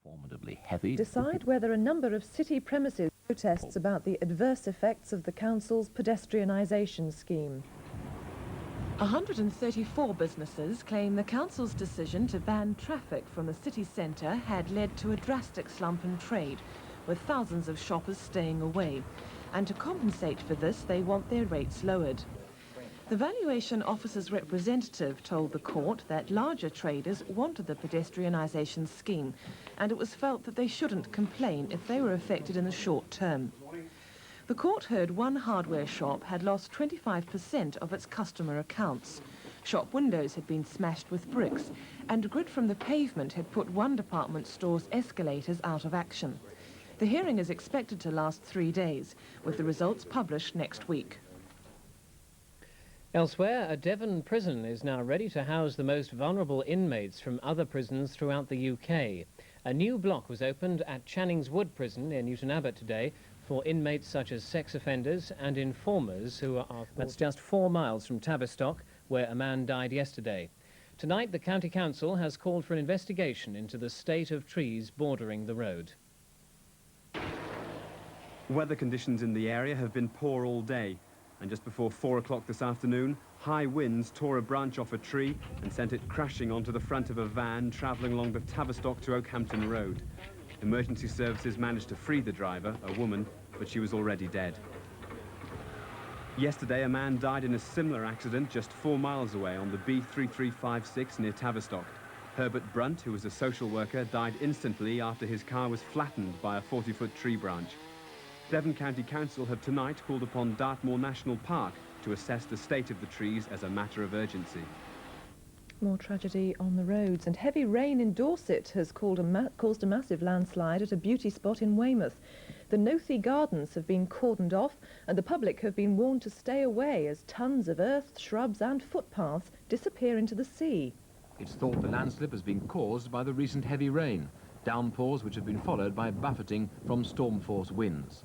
formidably heavy. Decide whether a number of city premises protests about the adverse effects of the council's pedestrianisation scheme. 134 businesses claim the council's decision to ban traffic from the city centre had led to a drastic slump in trade, with thousands of shoppers staying away. And to compensate for this, they want their rates lowered. The valuation officer's representative told the court that larger traders wanted the pedestrianisation scheme, and it was felt that they shouldn't complain if they were affected in the short term. The court heard one hardware shop had lost 25% of its customer accounts. Shop windows had been smashed with bricks, and grit from the pavement had put one department store's escalators out of action. The hearing is expected to last 3 days, with the results published next week. Elsewhere, a Devon prison is now ready to house the most vulnerable inmates from other prisons throughout the UK. A new block was opened at Channing's Wood Prison near Newton Abbot today for inmates such as sex offenders and informers who are... That's just 4 miles from Tavistock, where a man died yesterday. Tonight, the County Council has called for an investigation into the state of trees bordering the road. Weather conditions in the area have been poor all day. And just before 4 o'clock this afternoon, high winds tore a branch off a tree and sent it crashing onto the front of a van travelling along the Tavistock to Oakhampton Road. Emergency services managed to free the driver, a woman, but she was already dead. Yesterday, a man died in a similar accident just 4 miles away on the B3356 near Tavistock. Herbert Brunt, who was a social worker, died instantly after his car was flattened by a 40-foot tree branch. Devon County Council have tonight called upon Dartmoor National Park to assess the state of the trees as a matter of urgency. More tragedy on the roads, and heavy rain in Dorset has caused a massive landslide at a beauty spot in Weymouth. The Nothey Gardens have been cordoned off, and the public have been warned to stay away as tons of earth, shrubs and footpaths disappear into the sea. It's thought the landslip has been caused by the recent heavy rain, downpours which have been followed by buffeting from storm force winds.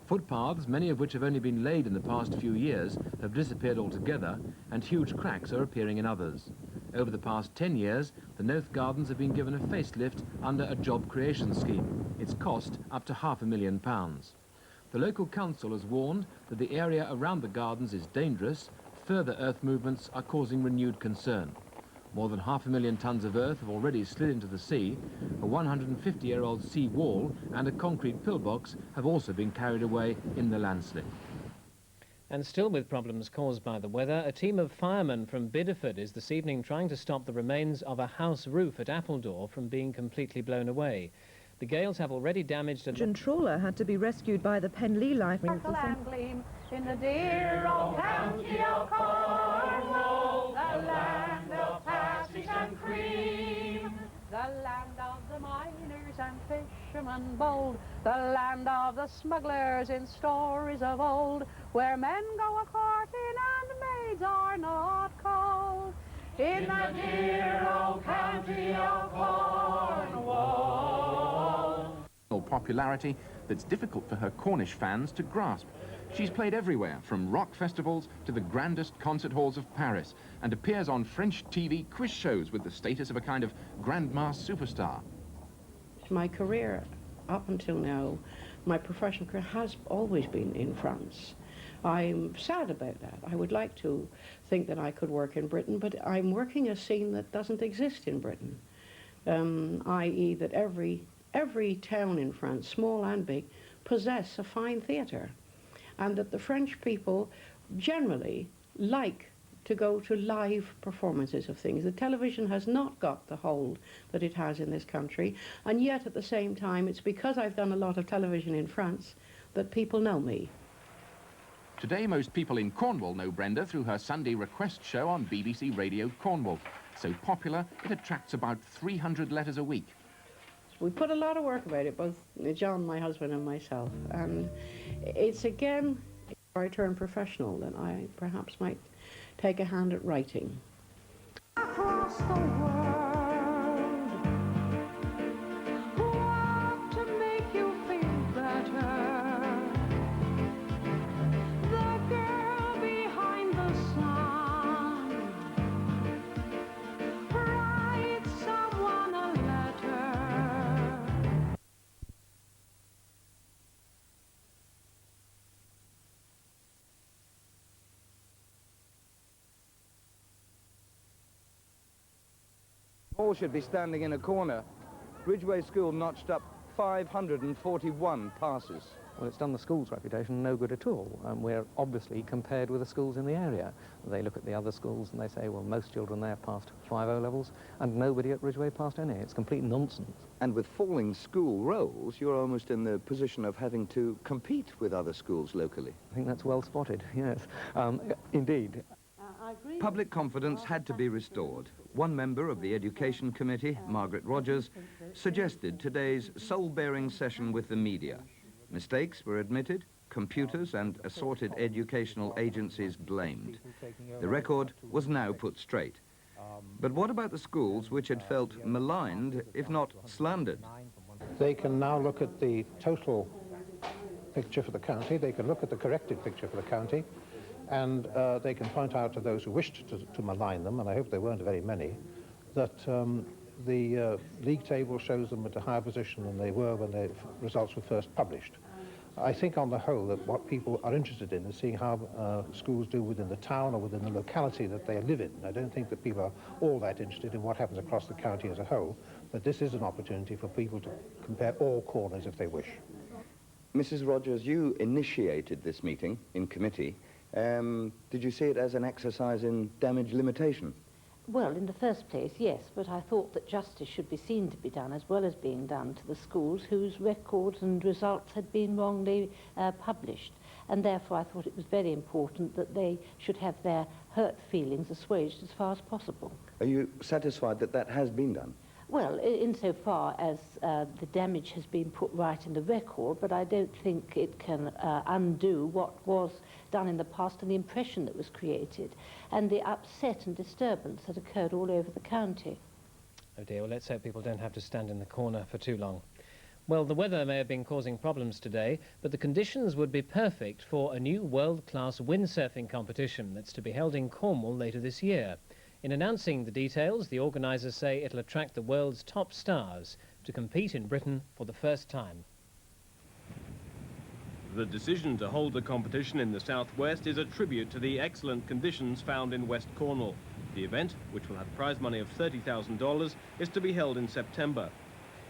Footpaths, many of which have only been laid in the past few years, have disappeared altogether, and huge cracks are appearing in others. Over the past 10 years, the Nothey Gardens have been given a facelift under a job creation scheme. It's cost up to £500,000. The local council has warned that the area around the gardens is dangerous. Further earth movements are causing renewed concern. More than 500,000 tonnes of earth have already slid into the sea. A 150-year-old sea wall and a concrete pillbox have also been carried away in the landslip. And still with problems caused by the weather, a team of firemen from Bideford is this evening trying to stop the remains of a house roof at Appledore from being completely blown away. The gales have already damaged a... trawler had to be rescued by the Penlee Life. Gleam in the dear old county of Cornwall, the land of passage and cream, the land of the miners and fishermen bold, the land of the smugglers in stories of old, where men go a-courting and maids are not cold. In the dear old county of Cornwall. Popularity that's difficult for her Cornish fans to grasp. She's played everywhere, from rock festivals to the grandest concert halls of Paris, and appears on French TV quiz shows with the status of a kind of grandma superstar. My career, up until now, my professional career has always been in France. I'm sad about that. I would like to think that I could work in Britain, but I'm working a scene that doesn't exist in Britain, i.e. that every town in France, small and big, possess a fine theatre, and that the French people generally like to go to live performances of things. The television has not got the hold that it has in this country, and yet at the same time it's because I've done a lot of television in France that people know me. Today most people in Cornwall know Brenda through her Sunday request show on BBC Radio Cornwall. So popular it attracts about 300 letters a week. We put a lot of work about it, both John, my husband, and myself, and it's again, if I turn professional, then I perhaps might take a hand at writing. Across the world, what to make you feel better? The girl behind the sun writes someone a letter. All should be standing in a corner. Ridgeway School notched up 541 passes. Well, it's done the school's reputation no good at all. We're obviously compared with the schools in the area. They look at the other schools and they say, well, most children there passed 5 O-levels and nobody at Ridgeway passed any. It's complete nonsense. And with falling school rolls, you're almost in the position of having to compete with other schools locally. I think that's well spotted, yes. Indeed. Public confidence had to be restored. One member of the Education Committee, Margaret Rogers, suggested today's soul-bearing session with the media. Mistakes were admitted, computers and assorted educational agencies blamed. The record was now put straight. But what about the schools which had felt maligned, if not slandered? They can now look at the total picture for the county, they can look at the corrected picture for the county, and they can point out to those who wished to malign them, and I hope there weren't very many, that the league table shows them at a higher position than they were when the results were first published. I think on the whole that what people are interested in is seeing how schools do within the town or within the locality that they live in. I don't think that people are all that interested in what happens across the county as a whole, but this is an opportunity for people to compare all corners if they wish. Mrs. Rogers, you initiated this meeting in committee. Did you see it as an exercise in damage limitation? Well, in the first place, yes, but I thought that justice should be seen to be done as well as being done to the schools whose records and results had been wrongly published. And therefore I thought it was very important that they should have their hurt feelings assuaged as far as possible. Are you satisfied that that has been done? Well, insofar as the damage has been put right in the record, but I don't think it can undo what was done in the past and the impression that was created and the upset and disturbance that occurred all over the county. Oh dear, well, let's hope people don't have to stand in the corner for too long. Well, the weather may have been causing problems today, but the conditions would be perfect for a new world-class windsurfing competition that's to be held in Cornwall later this year. In announcing the details, the organisers say it'll attract the world's top stars to compete in Britain for the first time. The decision to hold the competition in the southwest is a tribute to the excellent conditions found in West Cornwall. The event, which will have prize money of $30,000, is to be held in September.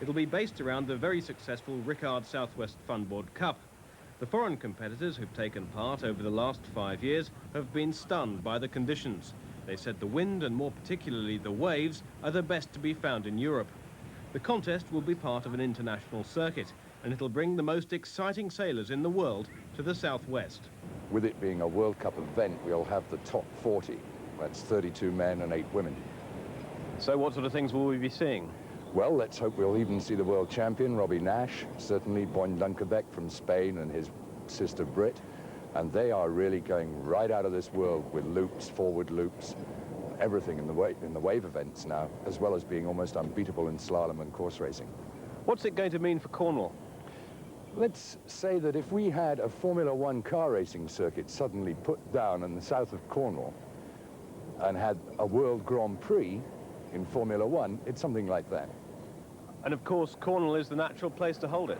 It'll be based around the very successful Rickard Southwest Funboard Cup. The foreign competitors who've taken part over the last 5 years have been stunned by the conditions. They said the wind, and more particularly the waves, are the best to be found in Europe. The contest will be part of an international circuit, and it'll bring the most exciting sailors in the world to the southwest. With it being a World Cup event, we'll have the top 40. That's 32 men and 8 women. So what sort of things will we be seeing? Well, let's hope we'll even see the world champion, Robbie Nash, certainly Boyne Dunkerbeck from Spain and his sister Brit. And they are really going right out of this world with loops, forward loops, everything in the wave events now, as well as being almost unbeatable in slalom and course racing. What's it going to mean for Cornwall? Let's say that if we had a Formula One car racing circuit suddenly put down in the south of Cornwall and had a World Grand Prix in Formula One, it's something like that. And of course, Cornwall is the natural place to hold it.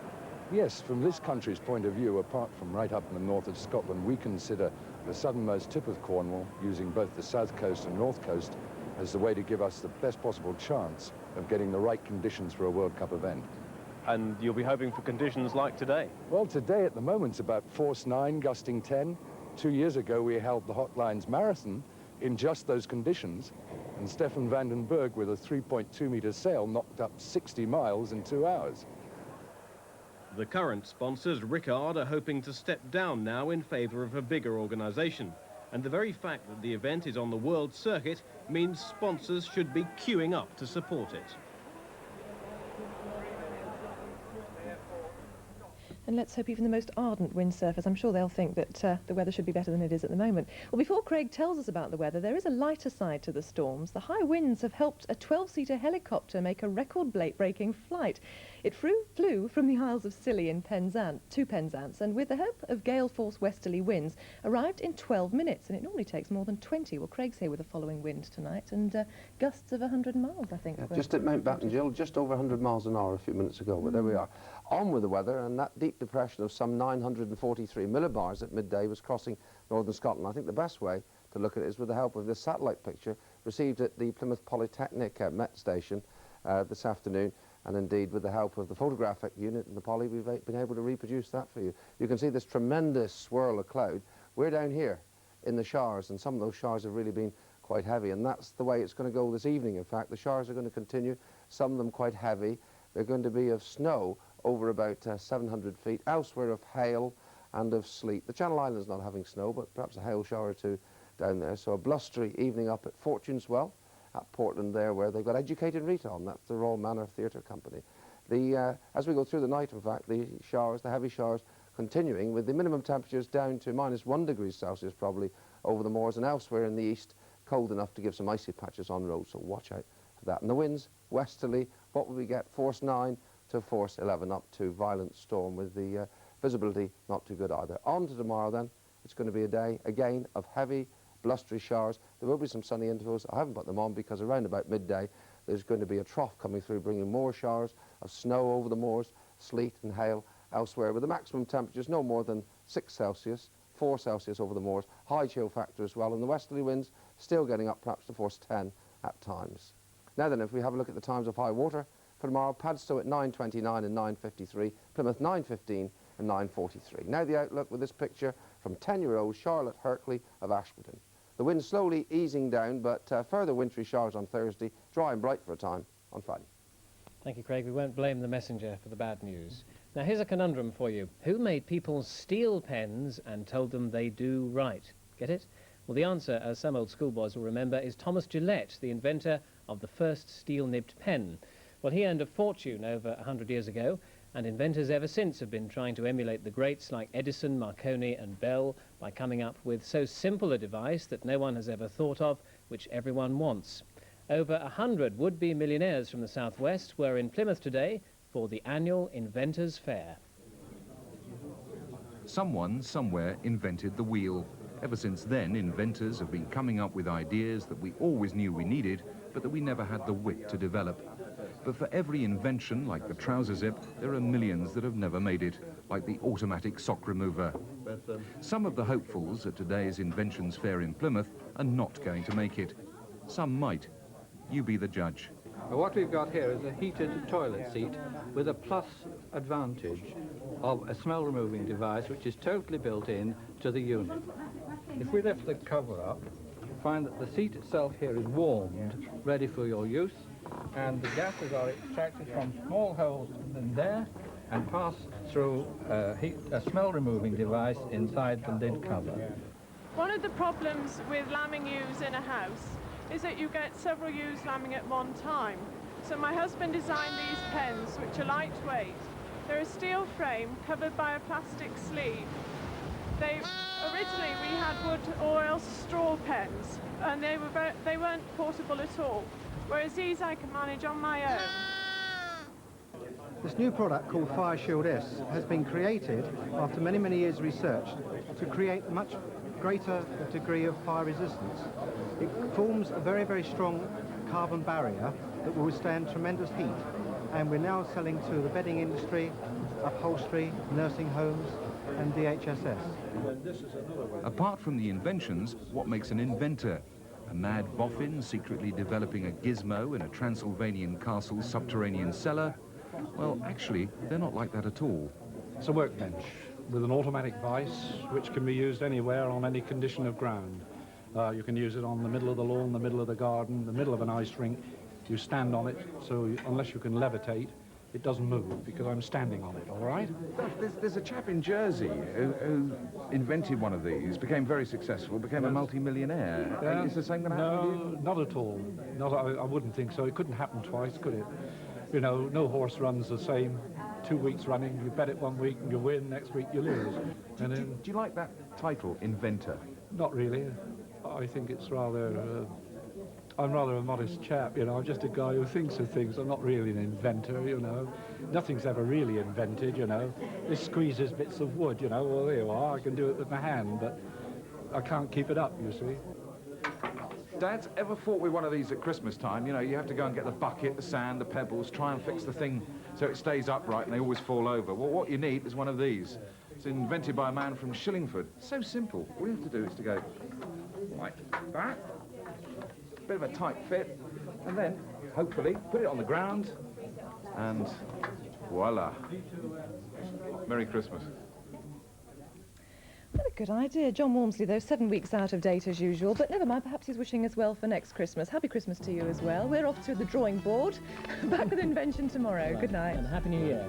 Yes, from this country's point of view, apart from right up in the north of Scotland, we consider the southernmost tip of Cornwall, using both the south coast and north coast, as the way to give us the best possible chance of getting the right conditions for a World Cup event. And you'll be hoping for conditions like today? Well, today at the moment's about force 9, gusting 10. 2 years ago, we held the Hotlines Marathon in just those conditions, and Stefan van den Berg, with a 3.2-meter sail, knocked up 60 miles in 2 hours. The current sponsors, Rickard, are hoping to step down now in favour of a bigger organisation. And the very fact that the event is on the world circuit means sponsors should be queuing up to support it. And let's hope even the most ardent windsurfers, I'm sure they'll think that the weather should be better than it is at the moment. Well, before Craig tells us about the weather, there is a lighter side to the storms. The high winds have helped a 12-seater helicopter make a record-breaking flight. It flew from the Isles of Scilly in to Penzance, and with the help of gale-force westerly winds, arrived in 12 minutes, and it normally takes more than 20. Well, Craig's here with the following wind tonight, and gusts of 100 miles, I think. Just at Mountbatten, Jill, just over 100 miles an hour a few minutes ago, but there we are. On with the weather, and that deep depression of some 943 millibars at midday was crossing northern Scotland. I think the best way to look at it is with the help of this satellite picture, received at the Plymouth Polytechnic Met Station this afternoon, and indeed with the help of the photographic unit in the Poly, we've been able to reproduce that for you. You can see this tremendous swirl of cloud. We're down here in the showers, and some of those showers have really been quite heavy, and that's the way it's going to go this evening. In fact, the showers are going to continue, some of them quite heavy. They're going to be of snow over about 700 feet, elsewhere of hail and of sleet. The Channel Islands not having snow, but perhaps a hail shower or two down there. So a blustery evening up at Fortuneswell, at Portland there, where they've got Educated Retail, and that's the Royal Manor Theatre Company. As we go through the night, in fact, the showers, the heavy showers, continuing with the minimum temperatures down to -1 degree Celsius probably over the moors, and elsewhere in the east cold enough to give some icy patches on roads, so watch out for that. And the winds westerly, what will we get? Force 9 to force 11, up to violent storm, with the visibility not too good either. On to tomorrow then. It's going to be a day again of heavy blustery showers. There will be some sunny intervals. I haven't put them on because around about midday there's going to be a trough coming through, bringing more showers of snow over the moors, sleet and hail elsewhere, with the maximum temperatures no more than 6 Celsius, 4 Celsius over the moors, high chill factor as well, and the westerly winds still getting up perhaps to force 10 at times. Now then, if we have a look at the times of high water for tomorrow, Padstow at 9:29 and 9:53, Plymouth 9:15 and 9:43. Now the outlook with this picture from 10-year-old Charlotte Hercley of Ashburton. The wind slowly easing down, but further wintry showers on Thursday, dry and bright for a time on Friday. Thank you, Craig. We won't blame the messenger for the bad news. Now, here's a conundrum for you. Who made people steal pens and told them they do right? Get it? Well, the answer, as some old schoolboys will remember, is Thomas Gillette, the inventor of the first steel-nibbed pen. Well, he earned a fortune over 100 years ago, and inventors ever since have been trying to emulate the greats like Edison, Marconi and Bell by coming up with so simple a device that no one has ever thought of, which everyone wants. Over 100 would-be millionaires from the southwest were in Plymouth today for the annual Inventors Fair. Someone somewhere invented the wheel. Ever since then, inventors have been coming up with ideas that we always knew we needed, but that we never had the wit to develop. But for every invention, like the trouser zip, there are millions that have never made it, like the automatic sock remover. Some of the hopefuls at today's Inventions Fair in Plymouth are not going to make it. Some might. You be the judge. What we've got here is a heated toilet seat with a plus advantage of a smell removing device which is totally built in to the unit. If we lift the cover up, you find that the seat itself here is warmed, ready for your use, and the gases are extracted from small holes in there and pass through a smell removing device inside the lid cover. One of the problems with lambing ewes in a house is that you get several ewes lambing at one time. So my husband designed these pens, which are lightweight. They're a steel frame covered by a plastic sleeve. Originally we had wood or else straw pens, and they weren't portable at all, whereas these I can manage on my own. This new product called Fire Shield S has been created after many, many years of research to create a much greater degree of fire resistance. It forms a very, very strong carbon barrier that will withstand tremendous heat, and we're now selling to the bedding industry, upholstery, nursing homes and DHSS. Apart from the inventions, what makes an inventor? A mad boffin secretly developing a gizmo in a Transylvanian castle's subterranean cellar? Well, actually, they're not like that at all. It's a workbench with an automatic vice which can be used anywhere on any condition of ground. You can use it on the middle of the lawn, the middle of the garden, the middle of an ice rink. You stand on it, so unless you can levitate, it doesn't move because I'm standing on it, all right? There's a chap in Jersey who invented one of these, became very successful, became a multi-millionaire. Is the same going to happen? No, not at all. I wouldn't think so. It couldn't happen twice, could it? You know, no horse runs the same 2 weeks running. You bet it 1 week and you win, next week you lose. Do you like that title, inventor? Not really. I think it's rather... I'm rather a modest chap, you know. I'm just a guy who thinks of things. I'm not really an inventor, you know. Nothing's ever really invented, you know. This squeezes bits of wood, you know. Well, there you are. I can do it with my hand, but I can't keep it up, you see. Dad's ever fought with one of these at Christmas time? You know, you have to go and get the bucket, the sand, the pebbles, try and fix the thing so it stays upright and they always fall over. Well, what you need is one of these. It's invented by a man from Shillingford. So simple. All you have to do is to go like that. bit of a tight fit, and then, hopefully, put it on the ground, and voila. Merry Christmas. What a good idea. John Walmsley, though, 7 weeks out of date as usual, but never mind, perhaps he's wishing us well for next Christmas. Happy Christmas to you as well. We're off to the drawing board. Back with invention tomorrow. Good night. And Happy New Year.